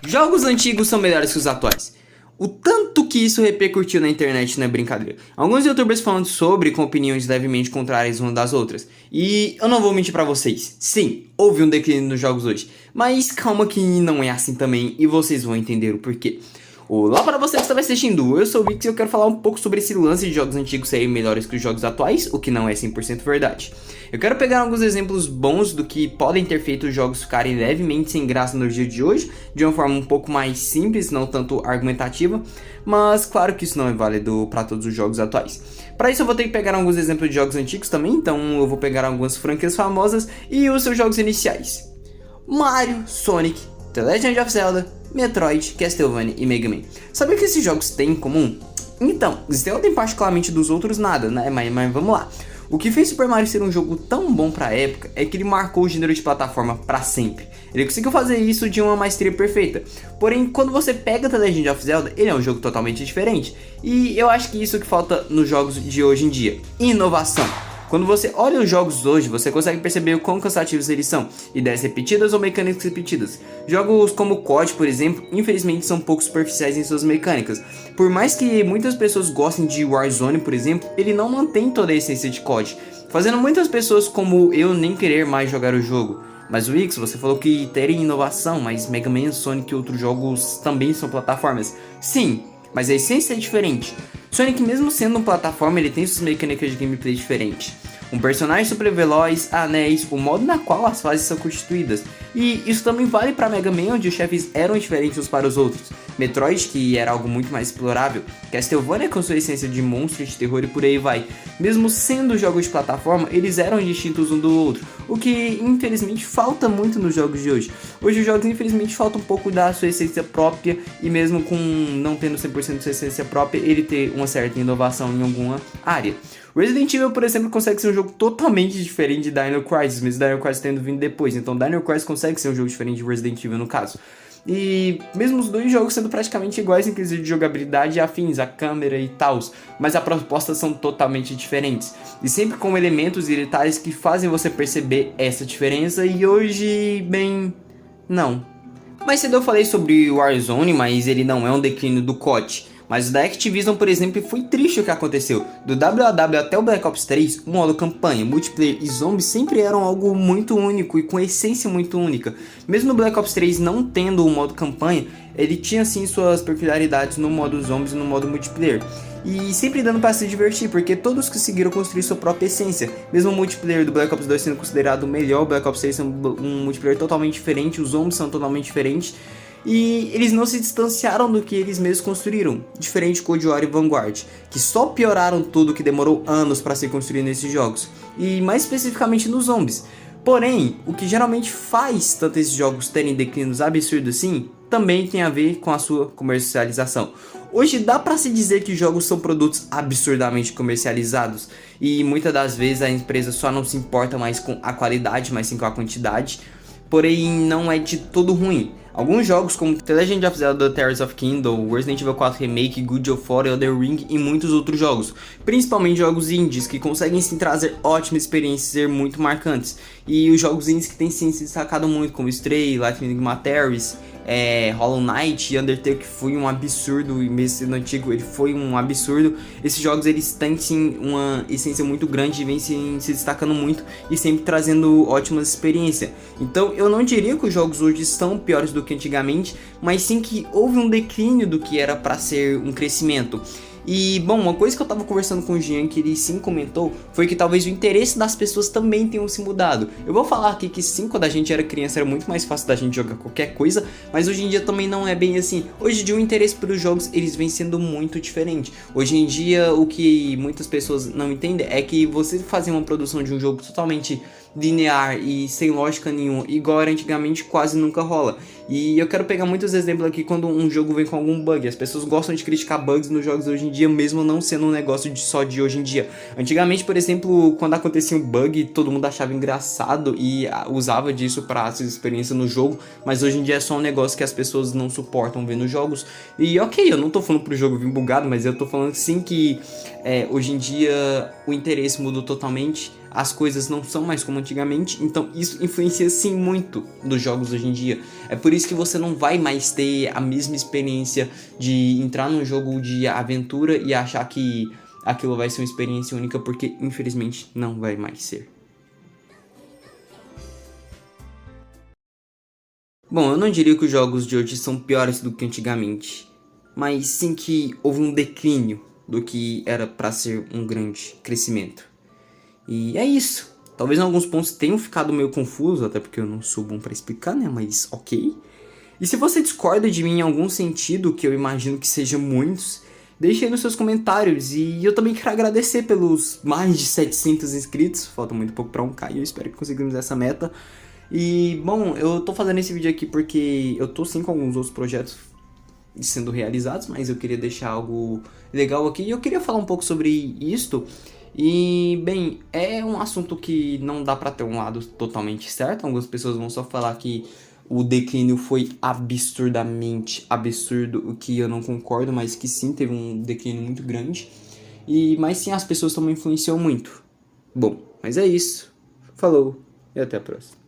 Jogos antigos são melhores que os atuais. O tanto que isso repercutiu na internet não é brincadeira. Alguns youtubers falando sobre com opiniões levemente contrárias umas das outras. E eu não vou mentir pra vocês. Sim, houve um declínio nos jogos hoje. Mas calma que não é assim também e vocês vão entender o porquê. Olá para você que está assistindo, eu sou o Vix e eu quero falar um pouco sobre esse lance de jogos antigos serem melhores que os jogos atuais, o que não é 100% verdade. Eu quero pegar alguns exemplos bons do que podem ter feito os jogos ficarem levemente sem graça no dia de hoje, de uma forma um pouco mais simples, não tanto argumentativa, mas claro que isso não é válido para todos os jogos atuais. Para isso eu vou ter que pegar alguns exemplos de jogos antigos também, então eu vou pegar algumas franquias famosas e os seus jogos iniciais. Mario, Sonic, The Legend of Zelda, Metroid, Castlevania e Mega Man. Sabe o que esses jogos têm em comum? Então, Zelda tem particularmente dos outros nada, né? Mas vamos lá. O que fez Super Mario ser um jogo tão bom pra época é que ele marcou o gênero de plataforma pra sempre. Ele conseguiu fazer isso de uma maestria perfeita. Porém, quando você pega The Legend of Zelda, ele é um jogo totalmente diferente. E eu acho que isso que falta nos jogos de hoje em dia: inovação. Quando você olha os jogos hoje, você consegue perceber o quão cansativos eles são, ideias repetidas ou mecânicas repetidas. Jogos como COD, por exemplo, infelizmente são pouco superficiais em suas mecânicas. Por mais que muitas pessoas gostem de Warzone, por exemplo, ele não mantém toda a essência de COD, fazendo muitas pessoas como eu nem querer mais jogar o jogo. Mas Wix, você falou que teria inovação, mas Mega Man, Sonic e outros jogos também são plataformas. Sim, mas a essência é diferente. Sonic, mesmo sendo uma plataforma, ele tem suas mecânicas de gameplay diferentes. Um personagem super veloz, anéis, o modo na qual as fases são constituídas. E isso também vale para Mega Man, onde os chefes eram diferentes uns para os outros. Metroid, que era algo muito mais explorável. Castlevania com sua essência de monstro, de terror e por aí vai. Mesmo sendo jogos de plataforma, eles eram distintos um do outro. O que infelizmente falta muito nos jogos de hoje. Hoje os jogos infelizmente faltam um pouco da sua essência própria. E mesmo com não tendo 100% de sua essência própria, ele ter uma certa inovação em alguma área. Resident Evil, por exemplo, consegue ser um jogo totalmente diferente de Dino Crisis, mesmo Dino Crisis tendo vindo depois. Então Dino Crisis consegue ser um jogo diferente de Resident Evil no caso. E mesmo os dois jogos sendo praticamente iguais em quesito de jogabilidade e afins, a câmera e tal, mas as propostas são totalmente diferentes. E sempre com elementos e detalhes que fazem você perceber essa diferença, e hoje, bem, não. Mais cedo eu falei sobre Warzone, mas ele não é um declínio do COD. Mas o da Activision, por exemplo, foi triste o que aconteceu. Do WoW até o Black Ops 3, o modo campanha, multiplayer e zombies sempre eram algo muito único e com essência muito única. Mesmo no Black Ops 3 não tendo o modo campanha, ele tinha sim suas peculiaridades no modo zombies e no modo multiplayer. E sempre dando para se divertir, porque todos conseguiram construir sua própria essência. Mesmo o multiplayer do Black Ops 2 sendo considerado o melhor, o Black Ops 3 sendo um multiplayer totalmente diferente, os zombies são totalmente diferentes. E eles não se distanciaram do que eles mesmos construíram, diferente de Cold War e Vanguard, que só pioraram tudo que demorou anos para ser construído nesses jogos, e mais especificamente nos zombies. Porém, o que geralmente faz tanto esses jogos terem declínios absurdos assim, também tem a ver com a sua comercialização. Hoje dá pra se dizer que jogos são produtos absurdamente comercializados, e muitas das vezes a empresa só não se importa mais com a qualidade, mas sim com a quantidade. Porém, não é de todo ruim. Alguns jogos como The Legend of Zelda Tears of Kingdom, Resident Evil 4 Remake, God of War, Elden Ring e muitos outros jogos, principalmente jogos indies que conseguem sim trazer ótimas experiências e ser muito marcantes. E os jogos indies que têm sim se destacado muito, como Stray, Lightning Materis, Hollow Knight e Undertale, que foi um absurdo, e mesmo sendo antigo ele foi um absurdo. Esses jogos eles têm sim uma essência muito grande e vêm se destacando muito e sempre trazendo ótimas experiências. Então eu não diria que os jogos hoje são piores do que antigamente, mas sim que houve um declínio do que era para ser um crescimento. E, bom, uma coisa que eu tava conversando com o Jean, que ele sim comentou, foi que talvez o interesse das pessoas também tenham se mudado. Eu vou falar aqui que sim, quando a gente era criança era muito mais fácil da gente jogar qualquer coisa, mas hoje em dia também não é bem assim. Hoje em dia o interesse pelos jogos, eles vem sendo muito diferente. Hoje em dia o que muitas pessoas não entendem é que você fazer uma produção de um jogo totalmente linear e sem lógica nenhuma, igual era antigamente, quase nunca rola. E eu quero pegar muitos exemplos aqui quando um jogo vem com algum bug. As pessoas gostam de criticar bugs nos jogos hoje em dia, mesmo não sendo um negócio só de hoje em dia. Antigamente, por exemplo, quando acontecia um bug, todo mundo achava engraçado e usava disso para sua experiência no jogo, mas hoje em dia é só um negócio que as pessoas não suportam ver nos jogos. E ok, eu não tô falando pro jogo vir bugado, mas eu tô falando sim que hoje em dia o interesse mudou totalmente. as coisas não são mais como antigamente, então isso influencia sim muito dos jogos hoje em dia. É por isso que você não vai mais ter a mesma experiência de entrar num jogo de aventura e achar que aquilo vai ser uma experiência única, porque infelizmente não vai mais ser. Bom, eu não diria que os jogos de hoje são piores do que antigamente, mas sim que houve um declínio do que era para ser um grande crescimento. E é isso. Talvez em alguns pontos tenham ficado meio confuso, até porque eu não sou bom para explicar, né? Mas ok. E se você discorda de mim em algum sentido, que eu imagino que sejam muitos, deixe aí nos seus comentários. E eu também quero agradecer pelos mais de 700 inscritos. Falta muito pouco para 1K e eu espero que conseguimos essa meta. E, bom, eu tô fazendo esse vídeo aqui porque eu tô sim com alguns outros projetos sendo realizados, mas eu queria deixar algo legal aqui e eu queria falar um pouco sobre isto. E, bem, é um assunto que não dá pra ter um lado totalmente certo. Algumas pessoas vão só falar que o declínio foi absurdamente absurdo, o que eu não concordo, mas que sim, teve um declínio muito grande. Mas sim, as pessoas também influenciam muito. Bom, mas é isso. Falou e até a próxima.